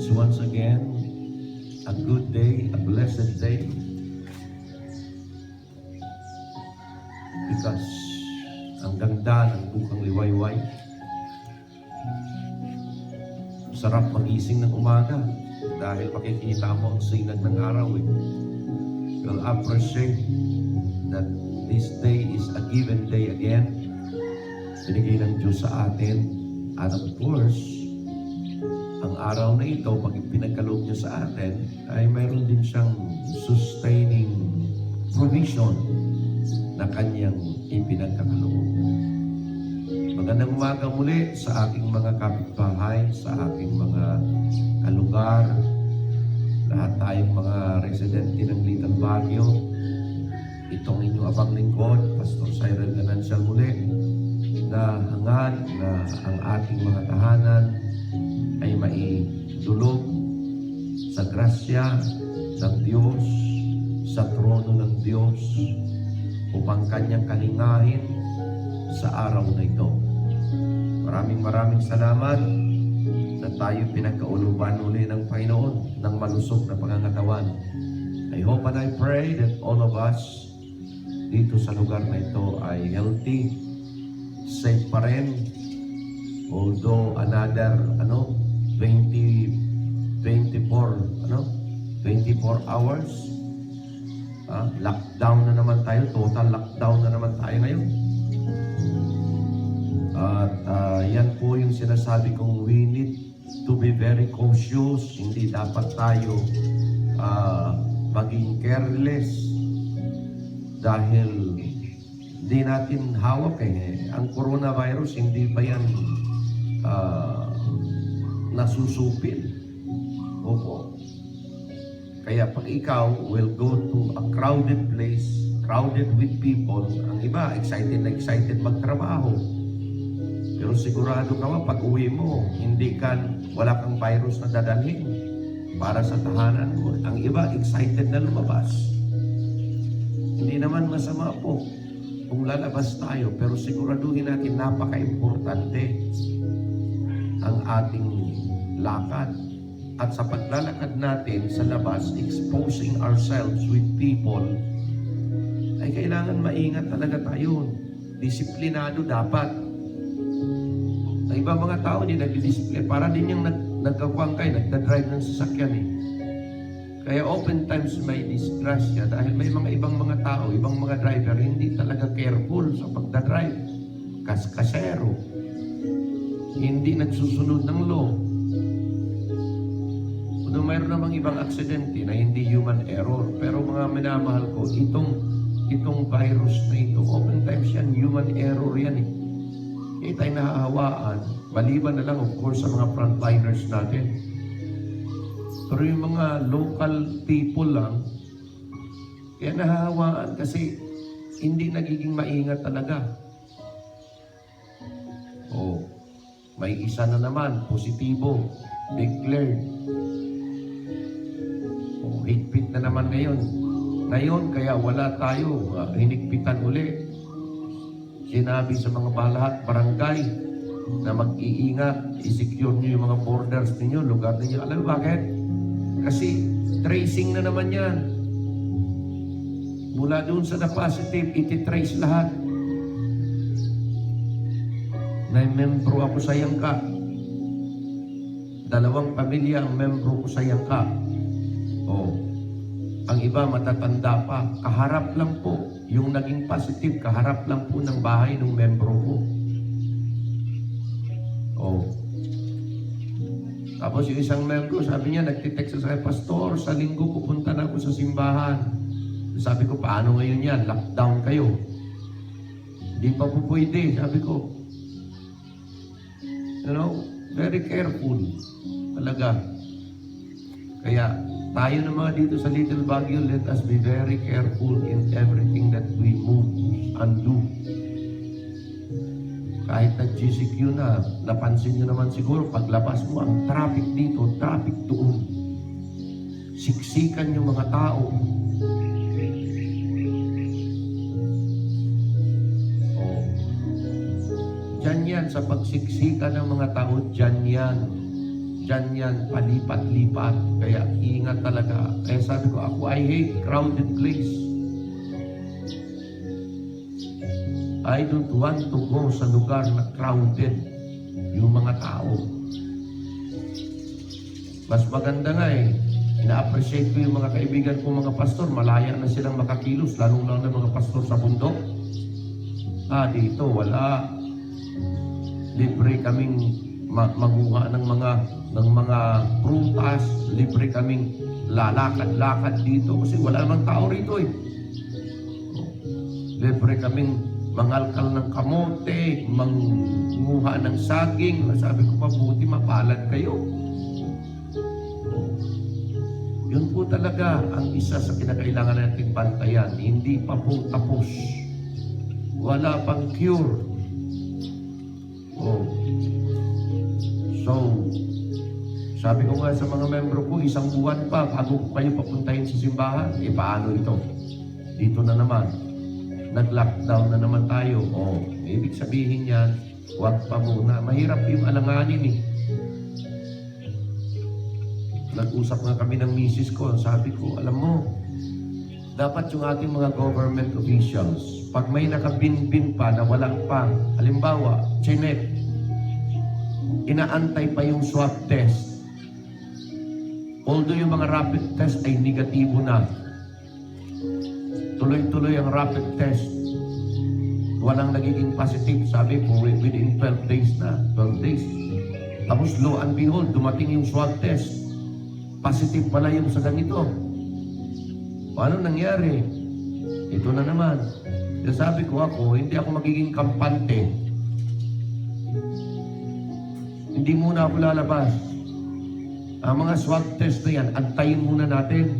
It's once again a good day, a blessed day, because ang ganda ng bukang liwayway. Sarap magising ng umaga dahil makikita mo ang sinag ng araw. You'll appreciate that this day is a given day again. Binigay ng Diyos sa atin. And of course, ang araw na ito, pag pinagkaloob niya sa atin, ay mayroon din siyang sustaining provision na kanyang ipinagkakaloob. Magandang umaga muli sa aking mga kapitbahay, sa aking mga kalugar, lahat tayong mga residente ng Little Baguio. Itong inyong abang lingkod, Pastor Cyril Ganancial muli, na hangad na ang ating mga tahanan ay maidulog sa grasya ng Diyos, sa trono ng Diyos, upang kanyang kalingahin sa araw na ito. Maraming salamat na tayo pinagkauluban uli ng Panginoon ng malusog na pangangatawan. I hope and I pray that all of us dito sa lugar na ito ay healthy, safe pa rin, although another 24 hours lockdown na naman tayo, total lockdown na naman tayo ngayon. At yan po yung sinasabi kong we need to be very cautious. Hindi dapat tayo maging careless dahil di natin hawak ang coronavirus. Hindi ba yan nasusupil? Opo. Kaya pag ikaw will go to a crowded place, crowded with people, ang iba excited na excited magtrabaho. Pero sigurado ka ba, pag uwi mo, wala kang virus na dadalhin para sa tahanan mo. Ang iba excited na lumabas. Hindi naman masama po kung lalabas tayo, pero siguraduhin natin napaka-importante ang ating lakad. At sa paglalakad natin sa labas, exposing ourselves with people, ay kailangan maingat talaga tayo. Disiplinado dapat. Ang ibang mga tao hindi nag-discipline. Para din yung nagkakwangkay, nagdadrive ng sasakyan Kaya oftentimes may disgrasya dahil may mga ibang mga tao, ibang mga driver, hindi talaga careful sa pagdadrive. Kasero. Hindi nagsusunod ng law. Kung mayroon namang ibang aksidente na hindi human error, pero mga minamahal ko, itong virus na ito, oftentimes yan, human error yan Kaya tayo nahahawaan, maliban na lang of course sa mga frontliners natin. Pero yung mga local people lang, kaya nahahawaan kasi hindi nagiging maingat talaga. May isa na naman, positibo, declared. Higpit na naman ngayon. Kaya wala tayo, hinigpitan uli. Sinabi sa mga lahat, barangay, na mag-iingat, i-secure nyo yung mga borders ninyo, lugar ninyo. Alam mo bakit? Kasi tracing na naman yan. Mula doon sa na-positive, iti-trace lahat. May-membro ako sa Yangka. 2 pamilya ang membro ko sa Yangka. Ang iba matatanda pa. Kaharap lang po. Yung naging positive, kaharap lang po ng bahay ng membro ko. Tapos yung isang membro, sabi niya, nagtitext sa akin, Pastor, sa linggo pupunta na ako sa simbahan. Sabi ko, paano ngayon yan? Lockdown kayo. Hindi pa po pwede, sabi ko. Very careful. Talaga. Kaya, tayo na mga dito sa Little Baguio, let us be very careful in everything that we move and do. Kahit nag-GCQ na, napansin nyo naman siguro, paglabas mo, ang traffic dito, traffic doon. Siksikan yung mga tao. Diyan yan, sa pagsiksika ng mga tao, diyan yan. dyan yan, palipat-lipat. Kaya ingat talaga. Kaya sabi ko, I hate crowded place. I don't want to go sa lugar na crowded yung mga tao. Mas maganda nga ina-appreciate ko yung mga kaibigan ko mga pastor, malaya na silang makakilos, lalo lang ng mga pastor sa bundok. Dito wala. Libre kaming maguha ng mga prutas, libre kaming lalakad-lakad dito kasi wala namang tao rito Libre kaming mangalkal ng kamote, manguha ng saging. Sabi ko, mabuti mapalad kayo. Yun po talaga ang isa sa kinakailangan natin bantayan. Hindi pa po tapos. Wala pang cure. So, sabi ko nga sa mga membro ko, 1 buwan pa bago ko kayo papuntahin sa simbahan. Paano ito? Dito na naman. Nag-lockdown na naman tayo. Ibig sabihin yan, huwag pa muna. Mahirap yung alanganin Nag-usap nga kami ng misis ko. Sabi ko, alam mo, dapat yung ating mga government officials, pag may nakabinbin pa na walang pa, halimbawa, chinek, inaantay pa yung swab test. Although yung mga rapid test ay negatibo na, tuloy-tuloy ang rapid test. Walang nagiging positive. Sabi ko, within 12 days na. 12 days. Tapos, lo and behold, dumating yung swab test. Positive pala yung sa ganito. Paano nangyari? Ito na naman. Sabi ko hindi ako magiging kampante. Hindi muna ako lalabas. Ang mga swab test na yan, antayin muna natin.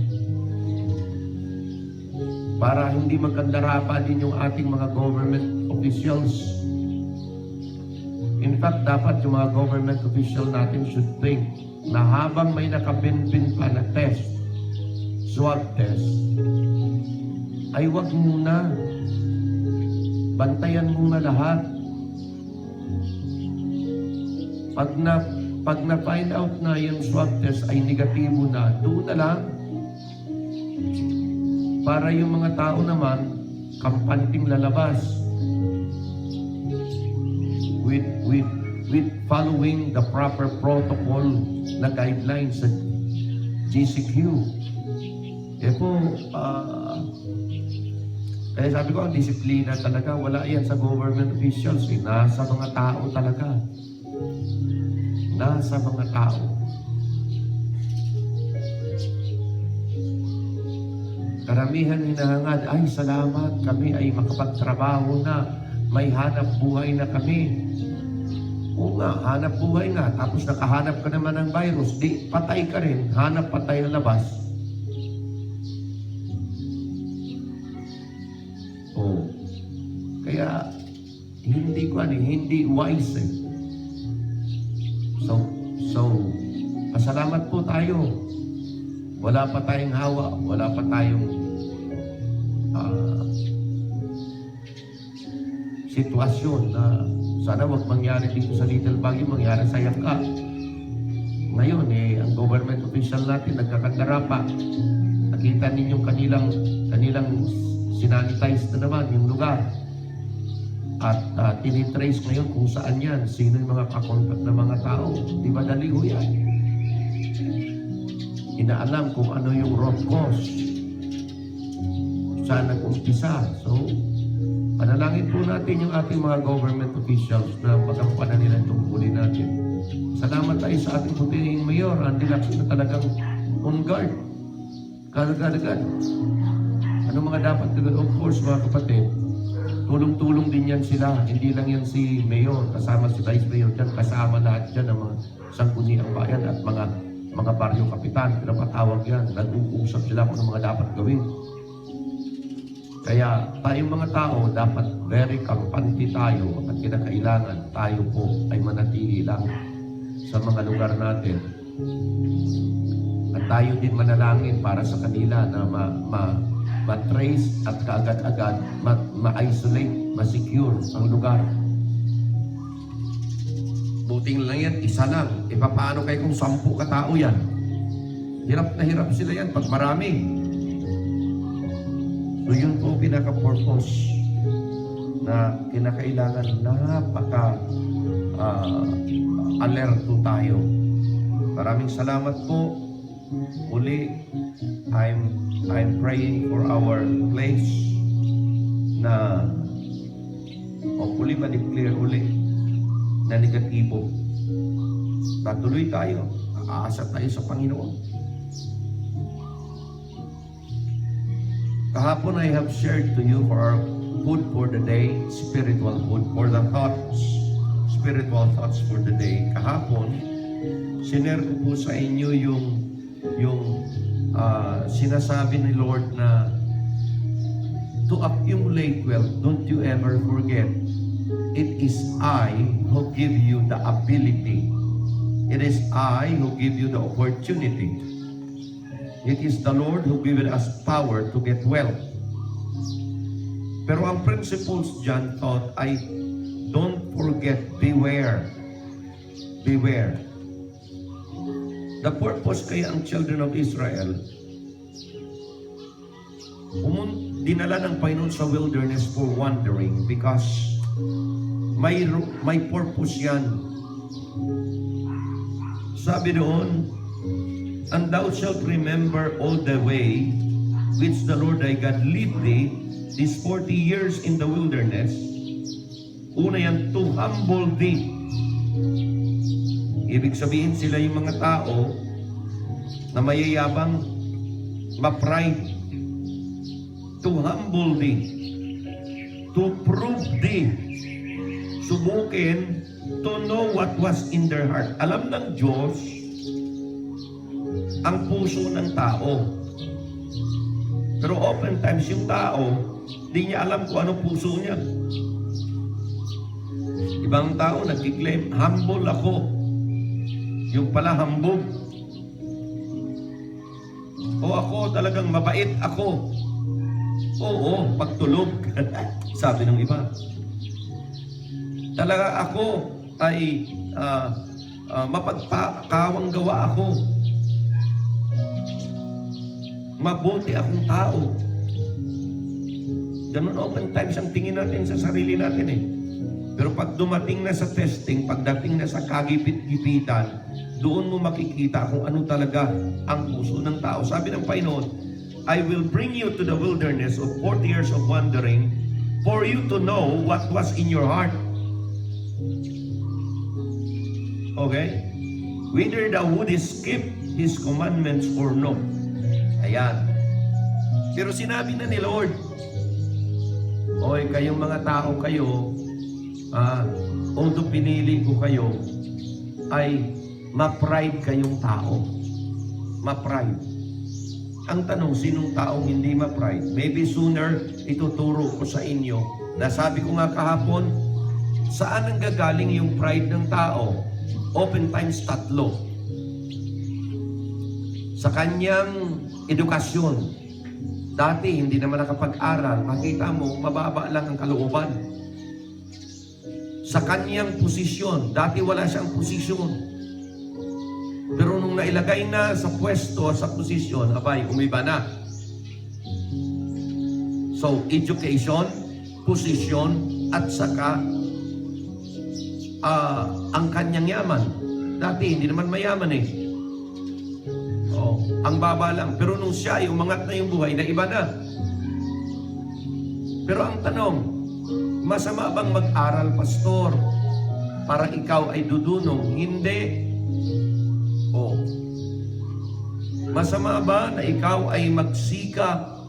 Para hindi magkandara din yung ating mga government officials. In fact, dapat yung mga government official natin should think na habang may nakabinbin pa na test, swab test, ay wag muna. Bantayan muna lahat. Pag na-find out na yung swab test ay negatibo na, doon na lang. Para yung mga tao naman, kampanting lalabas. With following the proper protocol na guidelines sa GCQ. Kaya sabi ko, ang disiplina talaga, wala yan sa government officials. Nasa mga tao talaga. Nasa mga tao. Karamihan hinahangad, ay salamat, kami ay makapagtrabaho na, may hanap buhay na kami. Oo nga, hanap buhay nga. Tapos nakahanap ka naman ng virus, di patay ka rin, hanap patay ang labas. Kaya hindi wise So, pasalamat po tayo. Wala pa tayong hawa, wala pa tayong sitwasyon na sana wag mangyari dito sa Little Baguio, mangyari sa Yangka. Ngayon, ang government official natin nagkakandara pa. Nakita ninyong kanilang sinanitize na naman yung lugar. At tinitrace ngayon kung saan yan, sino yung mga kakontak na mga tao. Di ba dali ho yan? Inaalam kung ano yung root cause. Saan nag-umpisa. So, panalangin po natin yung ating mga government officials na magampanan nila itong huli natin. Salamat tayo sa ating puting mayor. Hindi na talagang on guard. Kalagad. Ano mga dapat gawin? Of course, mga kapatid, tulong-tulong din yan sila. Hindi lang yan si mayor, kasama si vice mayor dyan, kasama lahat dyan ng mga sangguniang bayan at mga baryo kapitan. Pinapatawag yan. Nag-uusap sila kung ano mga dapat gawin. Kaya tayong mga tao, dapat very kampante tayo at kinakailangan tayo po ay manatili lang sa mga lugar natin. At tayo din manalangin para sa kanila na ma-trace at kaagad-agad, ma-isolate, ma-secure ang lugar. Buting lang yan, isa lang. E paano kayo kung 10 katao yan? Hirap na hirap sila yan pag marami. So yun po pinaka-purpose na kinakailangan alerto tayo. Maraming salamat po. Uli, I'm praying for our place na hopefully ma-declare uli na negatibo. Patuloy tayo. Aasa tayo sa Panginoon. Kahapon I have shared to you for our food for the day, spiritual food for the thoughts, spiritual thoughts for the day. Kahapon, sinare ko po sa inyo yung sinasabi ni Lord na to accumulate wealth, don't you ever forget, it is I who give you the ability. It is I who give you the opportunity. It is the Lord who given us power to get wealth. Pero ang principles dyan taught ay don't forget, beware. Beware. The purpose kaya ang children of Israel dinala ng Panginoon sa wilderness for wandering because may purpose yan. Sabi doon, and thou shalt remember all the way which the Lord thy God lead thee these 40 years in the wilderness. Una yan, to humble thee. Ibig sabihin sila yung mga tao na mayayabang, ma-pride. To humble thee. To prove thee. Subukin to know what was in their heart. Alam ng Diyos ang puso ng tao. Pero oftentimes yung tao, di niya alam kung ano puso niya. Ibang tao nag-claim, humble ako. Yung pala hambog. O ako talagang mabait ako. Oo, pagtulog. Sabi ng iba. Talaga ako ay mapagpakawang gawa ako. Mabuti akong tao. Ganun oftentimes ang tingin natin sa sarili natin eh. Pero pag dumating na sa testing, pagdating na sa kagipit-gipitan, doon mo makikita kung ano talaga ang puso ng tao. Sabi ng Panginoon, I will bring you to the wilderness of 40 years of wandering for you to know what was in your heart. Okay? Whether thou wouldest keep His commandments or no. Ayan. Pero sinabi na ni Lord, oy, kayong mga tao kayo, although pinili ko kayo, ay ma-pride kayong tao. Ma-pride. Ang tanong, sinong taong hindi ma-pride? Maybe sooner, ituturo ko sa inyo. Nasabi ko nga kahapon, saan ang gagaling yung pride ng tao? Oftentimes, tatlo. Sa kanyang edukasyon. Dati, hindi naman nakapag-aral. Makita mo, mababa lang ang kalooban. Sa kanyang posisyon. Dati wala siyang posisyon. Pero nung nailagay na sa pwesto, sa posisyon, abay, umiba na. So, education, posisyon, at saka ang kanyang yaman. Dati, hindi naman mayaman eh. Ang baba lang. Pero nung siya ay umangat na yung buhay, na iba na. Pero ang tanong, masama bang mag-aral, pastor, para ikaw ay dudunong? Hindi. Masama ba na ikaw ay magsikap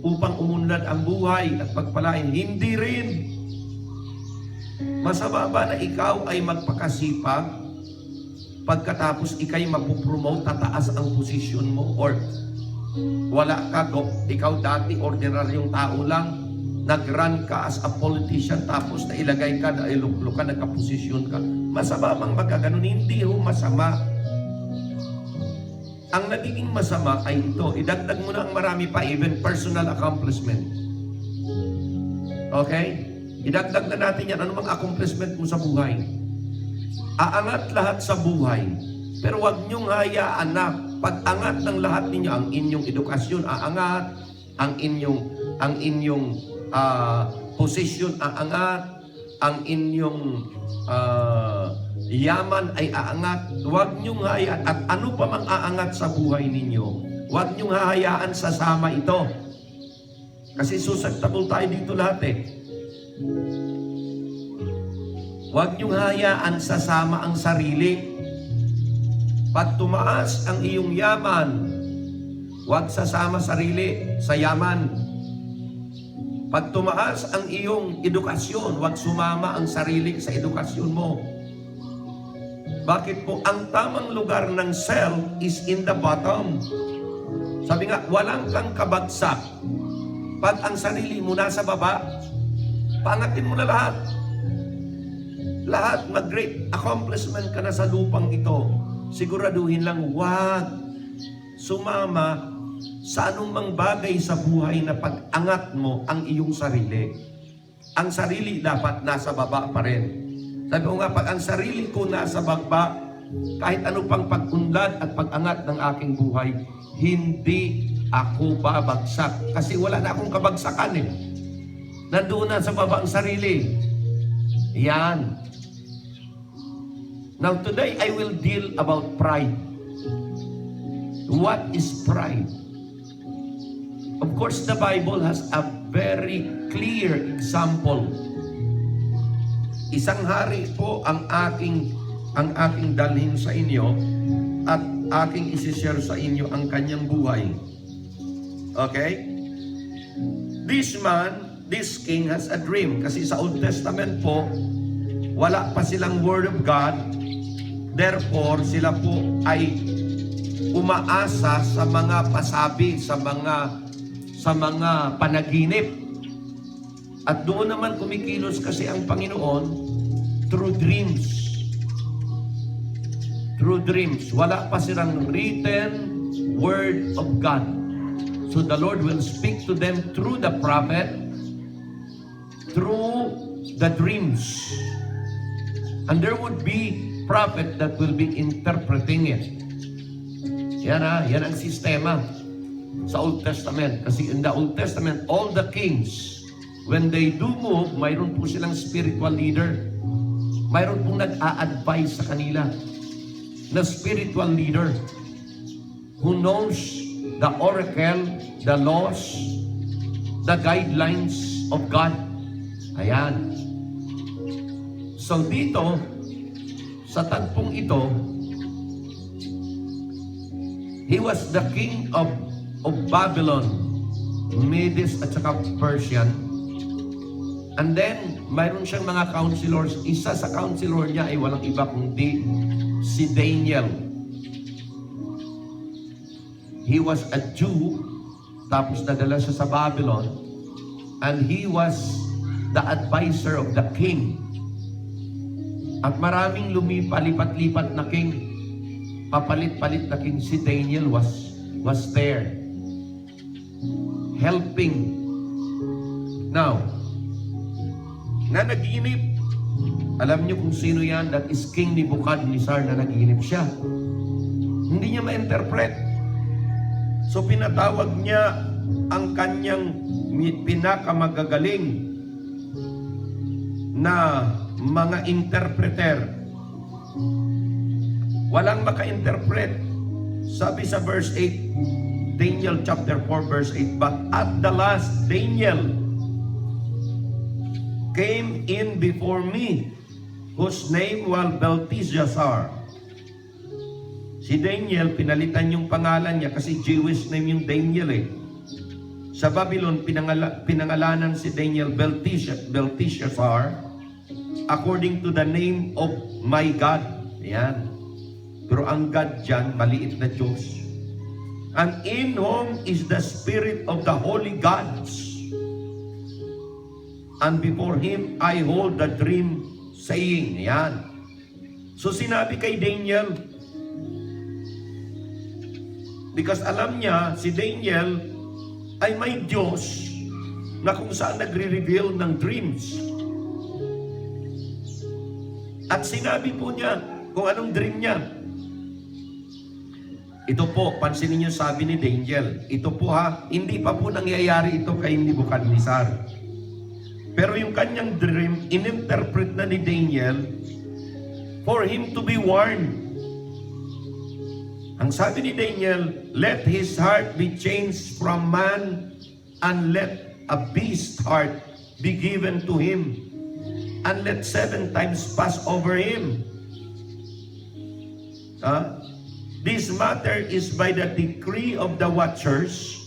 upang umunlad ang buhay at pagpalain? Hindi rin. Masama ba na ikaw ay magpakasipag pagkatapos ikay mapupromote, tataas ang posisyon mo? Or wala ka, ikaw dati ordinaryong tao lang, nag-run ka as a politician, tapos nailagay ka, nailuklo ka, nagka-posisyon ka. Masama bang magkaganon? Hindi ho masama. Ang nagiging masama ay ito, idagdag mo na ang marami pa, even personal accomplishment. Okay? Idagdag na natin yan, ano mang accomplishment mo sa buhay. Aangat lahat sa buhay. Pero huwag niyong hayaan na pag-angat ng lahat ninyo, ang inyong edukasyon aangat, ang inyong posisyon aangat, ang inyong yaman ay aangat. Huwag niyong hayaan, at ano pa mang aangat sa buhay ninyo, huwag niyong hahayaan sasama ito. Kasi susceptible tayo dito lahat eh. Huwag niyong hayaan sasama ang sarili. Pag tumaas ang iyong yaman, huwag sasama sarili sa yaman. Pag tumaas ang iyong edukasyon, huwag sumama ang sarili sa edukasyon mo. Bakit po? Ang tamang lugar ng self is in the bottom. Sabi nga, walang kang kabagsak. Pag ang sarili mo nasa baba, paangatin mo na lahat. Lahat mag-great accomplishment ka na sa lupang ito. Siguraduhin lang, huwag sumama sa anumang bagay sa buhay na pag-angat mo ang iyong sarili. Ang sarili dapat nasa baba pa rin. Sabi ko nga, pag ang sarili ko nasa baba, kahit ano pang pag-unlad at pag-angat ng aking buhay, hindi ako babagsak. Kasi wala na akong kabagsakan eh. Nandoon na sa baba ang sarili. Yan. Now today, I will deal about pride. What is pride? Of course, the Bible has a very clear example. Isang hari po ang aking dalhin sa inyo at aking isi-share sa inyo ang kanyang buhay. Okay? This man, this king has a dream. Kasi sa Old Testament po, wala pa silang Word of God. Therefore, sila po ay umaasa sa mga pasabi, sa mga panaginip. At doon naman kumikilos kasi ang Panginoon through dreams. Through dreams. Wala pa silang written Word of God. So the Lord will speak to them through the prophet, through the dreams. And there would be prophet that will be interpreting it. Yan ang sistema sa Old Testament. Kasi in the Old Testament, all the kings, when they do move, mayroon po silang spiritual leader. Mayroon pong nag-a-advise sa kanila na spiritual leader who knows the oracle, the laws, the guidelines of God. Ayan. So dito, sa tagpong ito, he was the king of Babylon, Medes at saka Persian. And then, mayroon siyang mga counselors. Isa sa counselor niya ay walang iba kundi si Daniel. He was a Jew, tapos nadala siya sa Babylon, and he was the advisor of the king. At maraming lumipalipat-lipat na king, papalit-palit na king, si Daniel was there, helping. Now, na naginip, alam niyo kung sino yan? That is King Nebuchadnezzar na naginip siya. Hindi niya ma-interpret. So pinatawag niya ang kanyang pinakamagagaling na mga interpreter. Walang maka-interpret. Sabi sa verse 8, Daniel chapter 4 verse 8, but at the last Daniel came in before me, whose name was Belteshazzar. Si Daniel, pinalitan yung pangalan niya kasi Jewish name yung Daniel eh. Sa Babylon, pinangalanan si Daniel Belteshazzar according to the name of my God. Ayan. Pero ang God dyan, maliit na Diyos. And in whom is the spirit of the holy gods. And before him, I hold the dream, saying, ayan. So sinabi kay Daniel, because alam niya, si Daniel ay may Diyos na kung saan nagre-reveal ng dreams. At sinabi po niya kung anong dream niya. Ito po, pansinin niyo sabi ni Daniel. Ito po ha, hindi pa po nangyayari ito kay Nebuchadnezzar. Pero yung kanyang dream, ininterpret na ni Daniel for him to be warned. Ang sabi ni Daniel, let his heart be changed from man and let a beast heart be given to him, and let 7 times pass over him. This matter is by the decree of the watchers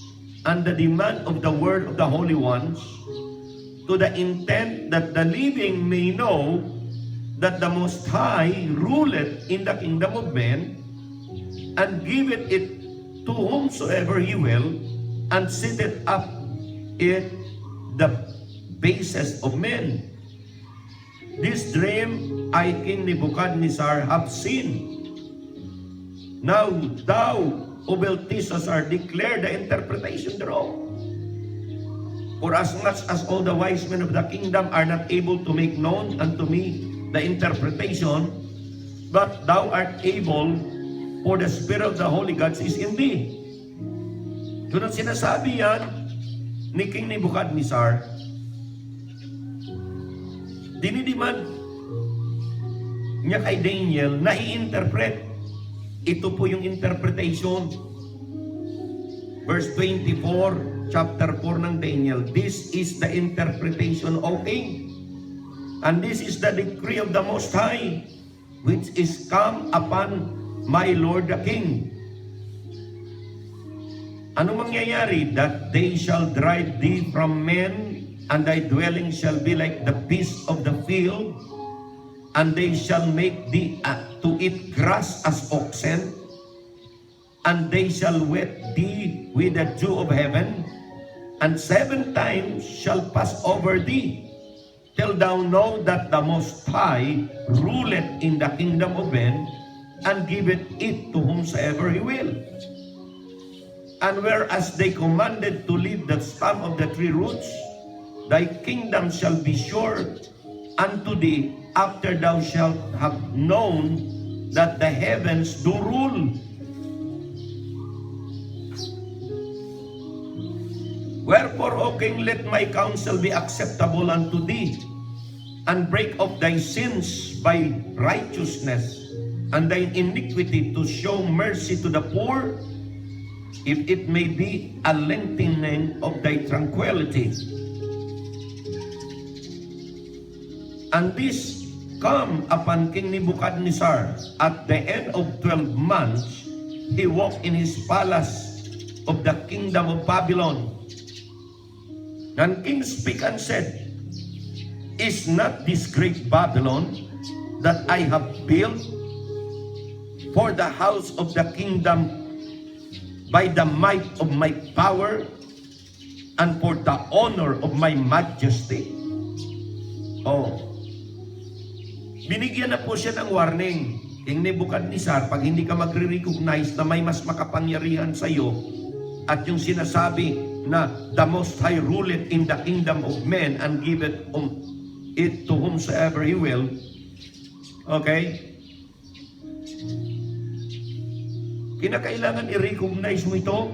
and the demand of the word of the holy ones, to the intent that the living may know that the Most High ruleth in the kingdom of men, and giveth it to whomsoever he will, and sitteth up in the bases of men. This dream I, King Nebuchadnezzar, have seen. Now thou, O Belteshazzar, declare the interpretation thereof. For as much as all the wise men of the kingdom are not able to make known unto me the interpretation, but thou art able, for the Spirit of the Holy Gods is in thee. Doon ang sinasabi yan ni King Nebuchadnezzar, dinidemand niya kay Daniel na i-interpret. Ito po yung interpretation. Verse 24, chapter 4 ng Daniel. This is the interpretation, O King. And this is the decree of the Most High, which is come upon my Lord the King. Ano mangyayari? That they shall drive thee from men, and thy dwelling shall be like the beasts of the field, and they shall make thee to eat grass as oxen, and they shall wet thee with the dew of heaven, and 7 times shall pass over thee, till thou know that the Most High ruleth in the kingdom of men, and giveth it to whomsoever he will. And whereas they commanded to leave the stump of the tree roots, thy kingdom shall be sure unto thee, after thou shalt have known that the heavens do rule. Wherefore, O King, let my counsel be acceptable unto thee, and break off thy sins by righteousness, and thine iniquity to show mercy to the poor, if it may be a lengthening of thy tranquility. And this come upon King Nebuchadnezzar at the end of 12 months. He walked in his palace of the kingdom of Babylon. And King spake and said, is not this great Babylon that I have built for the house of the kingdom by the might of my power and for the honor of my majesty? Oh, binigyan na po siya ng warning. King Nebuchadnezzar, pag hindi ka magre-recognize na may mas makapangyarihan sa iyo, at yung sinasabi na the Most High ruleth in the kingdom of men and giveth it to whomsoever he will. Okay? Kinakailangan i-recognize mo ito.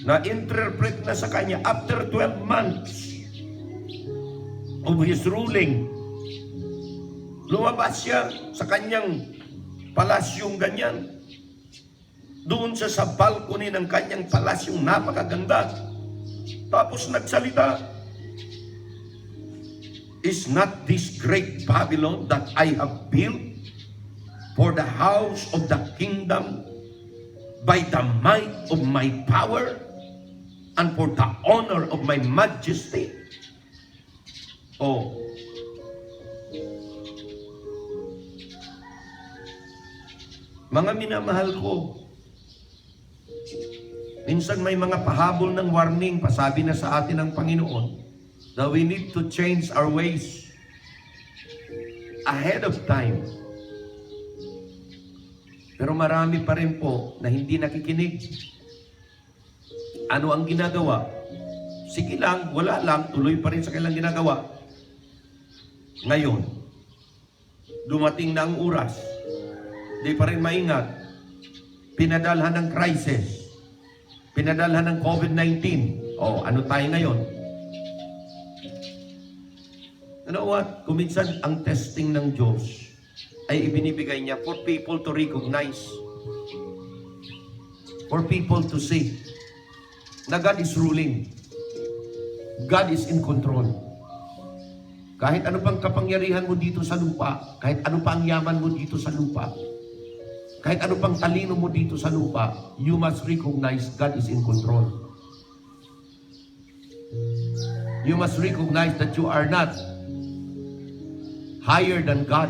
Na-interpret na sa kanya after 12 months of his ruling. Lumabas siya sa kanyang palasyong ganyan. Doon siya sa balcony ng kanyang palasyong napakaganda. Tapos nagsalita, is not this great Babylon that I have built for the house of the kingdom by the might of my power and for the honor of my majesty? Oh, mga minamahal ko, minsan may mga pahabol ng warning, pasabi na sa atin ng Panginoon, that we need to change our ways ahead of time. Pero marami pa rin po na hindi nakikinig. Ano ang ginagawa? Sige lang, wala lang, tuloy pa rin sa kanilang ginagawa. Ngayon, dumating na ang oras, di pa rin maingat, pinadalhan ng crisis, pinadalhan ng COVID-19. O, ano tayo ngayon? You know what? Kuminsan, ang testing ng Diyos ay ibinibigay niya for people to recognize, for people to see na God is ruling. God is in control. Kahit ano pang kapangyarihan mo dito sa lupa, kahit ano pa ang yaman mo dito sa lupa, kahit ano pang talino mo dito sa lupa, you must recognize God is in control. You must recognize that you are not higher than God.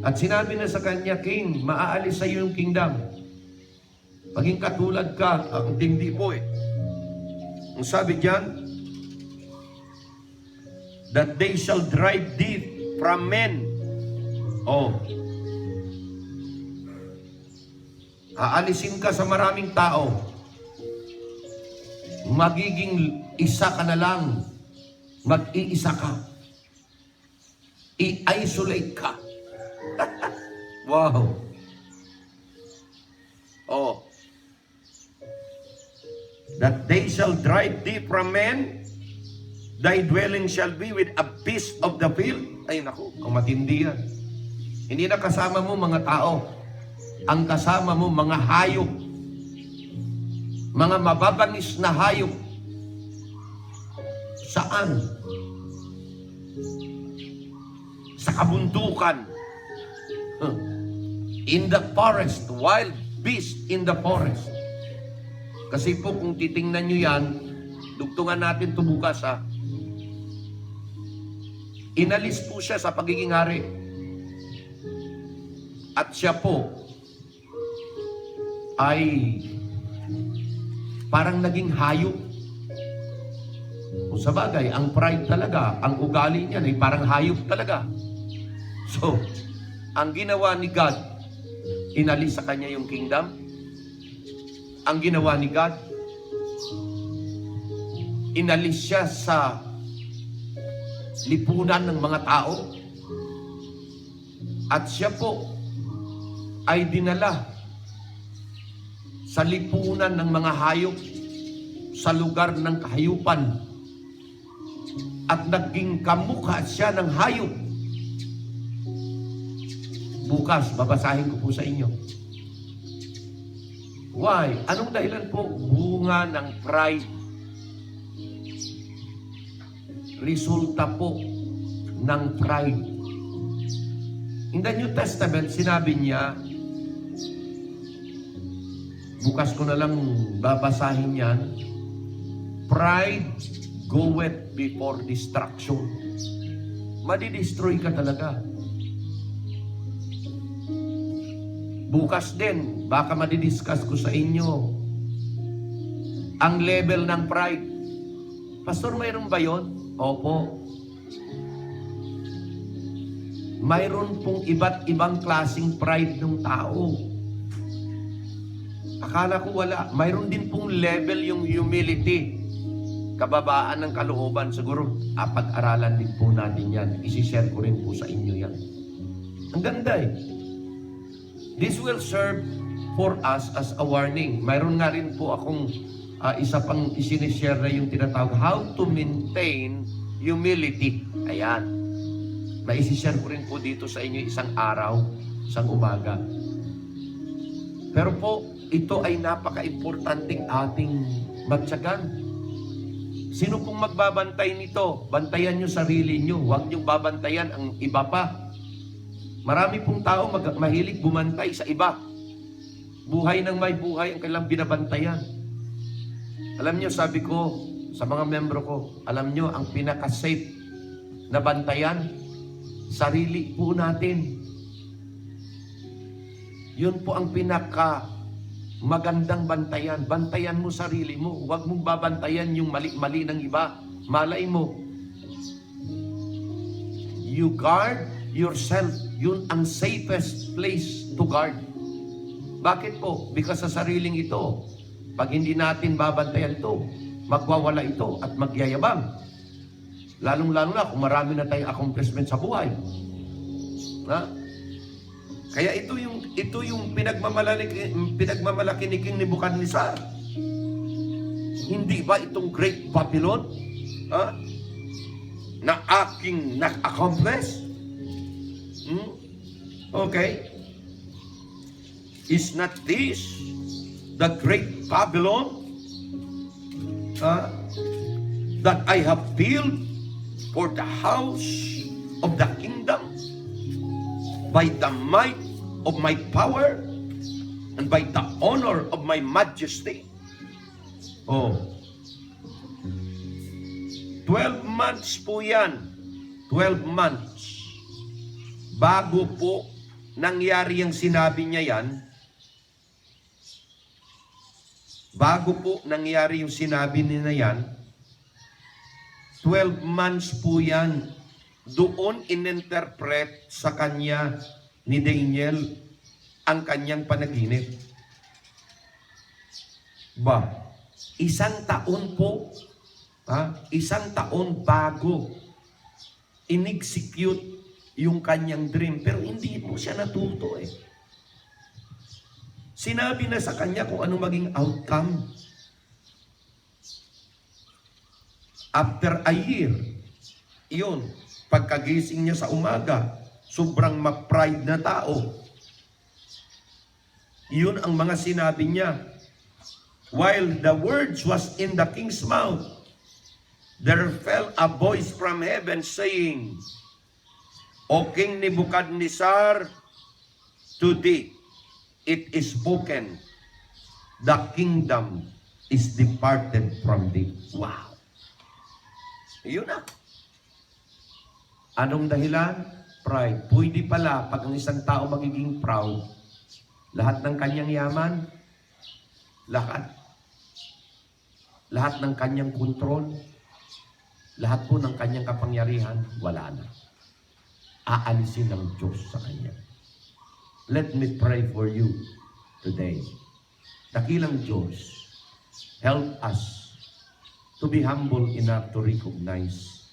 At sinabi na sa kanya, King, maaalis sa iyo yung kingdom. Maging katulad ka, ang hindi mo eh. Ang sabi diyan, that they shall drive thee from men. Oh. Aalisin ka sa maraming tao. Magiging isa ka na lang. Mag-iisa ka. I-isolate ka. Wow. Oh. That they shall drive thee from men, thy dwelling shall be with a beast of the field. Ay naku, ang matindi yan. Hindi na kasama mo mga tao. Ang kasama mo mga hayop. Mga mababangis na hayop. Saan? Sa kabundukan. In the forest, wild beast in the forest. Kasi po kung titingnan nyo yan, dugtungan natin ito bukas ha. Inalis po siya sa pagiging hari. At siya po ay parang naging hayop. Kung sa bagay, ang pride talaga, ang ugali niya ay parang hayop talaga. So, ang ginawa ni God, inalis sa kanya yung kingdom. Ang ginawa ni God, inalis siya sa lipunan ng mga tao. At siya po ay dinala sa lipunan ng mga hayop, sa lugar ng kahayupan. At naging kamukha siya ng hayop. Bukas, babasahin ko po sa inyo. Why? Anong dahilan po? Bunga ng pride. Resulta po ng pride. In the New Testament, sinabi niya, bukas ko na lang babasahin yan, pride goeth before destruction. Madidestroy ka talaga. Bukas din, baka madidiscuss ko sa inyo ang level ng pride. Pastor, mayroon ba yun? Opo. Mayroon pong iba't ibang klaseng pride ng tao. Akala ko wala. Mayroon din pong level yung humility. Kababaan ng kalooban. Siguro, pag-aralan din po natin yan. Isishare ko rin po sa inyo yan. Ang ganda eh. This will serve for us as a warning. Mayroon nga rin po akong isa pang isinishare na yung tinatawag, how to maintain humility. Ayan. May isishare ko rin po dito sa inyo isang araw, isang umaga. Pero po, ito ay napaka-importanting ating magtyagan. Sino pong magbabantay nito? Bantayan nyo sarili nyo. Huwag nyo babantayan ang iba pa. Marami pong tao mahilig bumantay sa iba. Buhay ng may buhay ang kailang binabantayan. Alam nyo, sabi ko sa mga membro ko, alam nyo, ang pinaka-safe na bantayan, sarili po natin. Yun po ang pinaka-magandang bantayan. Bantayan mo sarili mo. Huwag mong babantayan yung mali-mali ng iba. Malay mo. You guard yourself. Yun ang safest place to guard. Bakit po? Because sa sariling ito, pag hindi natin babantayan ito, magwawala ito at magyayabang. Lalong-lalo na kung marami na tayong accomplishment sa buhay. Ha? Kaya ito yung pinagmamalaki ni King Nebuchadnezzar. Hindi ba itong Great Babylon? Ha? Na aking na-accomplish? Okay. Is not this the Great Babylon that I have built for the house of the kingdom by the might of my power and by the honor of my majesty? 12 months po yan. 12 months. Bago po nangyari yung sinabi niya yan, bago po nangyari yung sinabi niya yan, 12 months po yan. Doon ininterpret sa kanya ni Daniel ang kanyang panaginip. Isang taon po, isang taon bago in-execute yung kanyang dream. Pero hindi po siya natuto eh. Sinabi na sa kanya kung ano maging outcome. After a year, yun, pagkagising niya sa umaga, sobrang ma-pride na tao. Yun ang mga sinabi niya. While the words was in the king's mouth, there fell a voice from heaven saying, O King Nebuchadnezzar, today it is spoken, the kingdom is departed from thee. Wow! Yun na. Anong dahilan? Pride. Pwede pala, pag ang isang tao magiging proud, lahat ng kanyang yaman, lahat ng kanyang kontrol, lahat po ng kanyang kapangyarihan, wala na. Aalisin ng Diyos sa kanya. Let me pray for you today. Dakilang Diyos, help us to be humble enough to recognize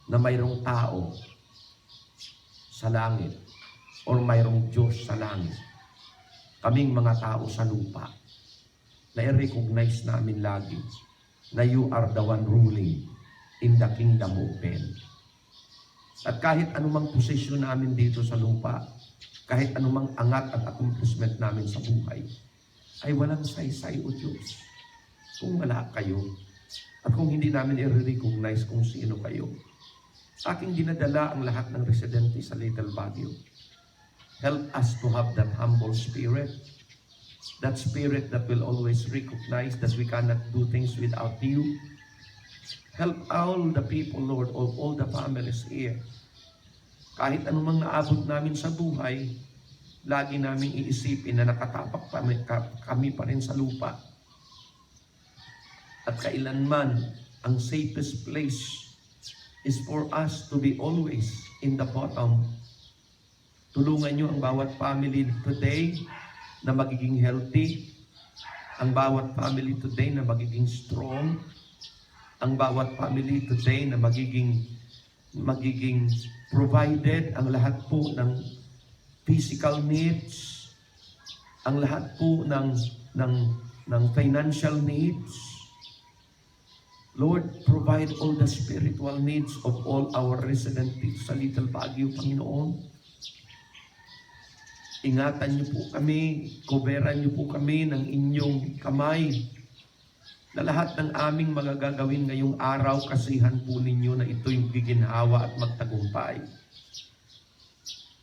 na mayroong tao sa langit or mayroong Diyos sa langit. Kaming mga tao sa lupa na i-recognize namin lagi na you are the one ruling in the kingdom of men. At kahit anumang posisyon namin dito sa lupa, kahit anumang angat at accomplishment namin sa buhay, ay walang saysay o Diyos. Kung wala kayo, at kung hindi namin i-recognize kung sino kayo, aking dinadala ang lahat ng residente sa Little Baguio. Help us to have that humble spirit, that spirit that will always recognize that we cannot do things without you. Help all the people, Lord, of all the families here. Kahit anumang naabot namin sa buhay, lagi namin iisipin na nakatapak kami pa rin sa lupa. At kailanman, ang safest place is for us to be always in the bottom. Tulungan nyo ang bawat family today na magiging healthy, ang bawat family today na magiging strong, ang bawat family today na magiging provided, ang lahat po ng physical needs, ang lahat po ng financial needs. Lord, provide all the spiritual needs of all our residents sa Little Baguio, Panginoon. Ingatan niyo po kami, koberan niyo po kami ng inyong kamay na lahat ng aming mga gagawin ngayong araw, kasihan po ninyo na ito'y giginhawa at magtagumpay.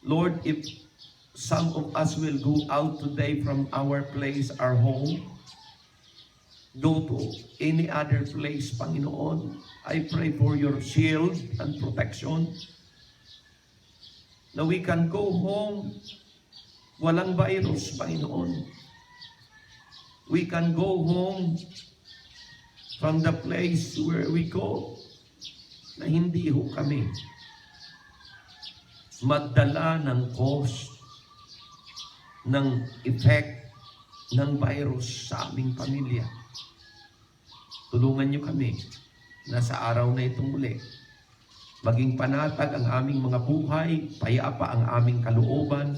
Lord, if some of us will go out today from our place, our home, go to any other place, Panginoon, I pray for your shield and protection, na we can go home, walang virus, Panginoon. We can go home from the place where we go, na hindi ho kami magdala ng cause, ng effect ng virus sa aming pamilya. Tulungan niyo kami na sa araw na itong muli, Maging panatag ang aming mga buhay, payapa ang aming kalooban,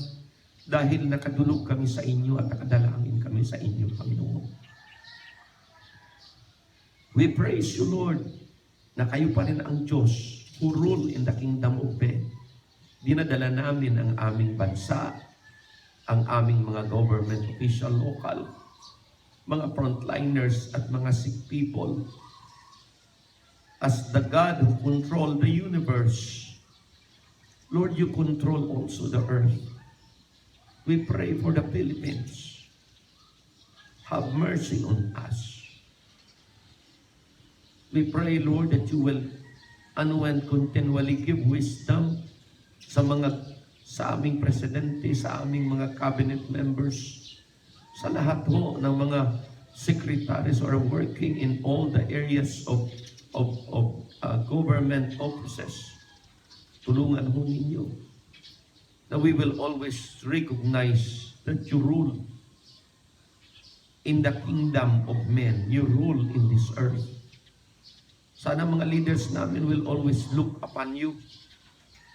dahil nakadulog kami sa inyo at nakadalangin kami sa inyo, Panginoon. We praise you, Lord, na kayo pa rin ang Diyos who rule in the kingdom of God. Dinadala namin ang aming bansa, ang aming mga government official, local, mga frontliners at mga sick people, as the God who control the universe. Lord, you control also the earth. We pray for the Philippines. Have mercy on us. We pray, Lord, that you will and continually give wisdom sa aming presidente, sa aming mga cabinet members, sa lahat ho ng mga secretaries who are working in all the areas of government offices. Tulungan ho ninyo na we will always recognize that you rule in the kingdom of men. You rule in this earth. Sana mga leaders namin will always look upon you.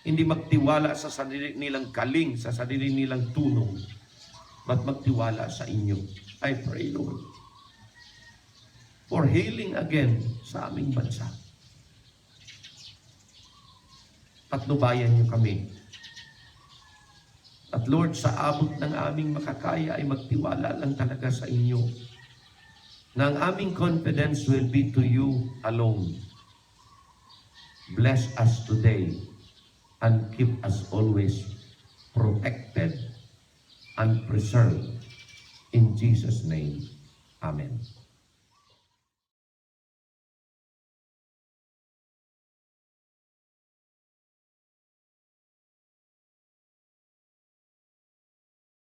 Hindi magtiwala sa sarili nilang galing, sa sarili nilang tulong, but magtiwala sa inyo. I pray, Lord, for healing again sa aming bansa. Patnubayan niyo kami. At Lord, sa abot ng aming makakaya ay magtiwala lang talaga sa inyo, na ang aming confidence will be to you alone. Bless us today and keep us always protected and preserved. In Jesus' name, Amen.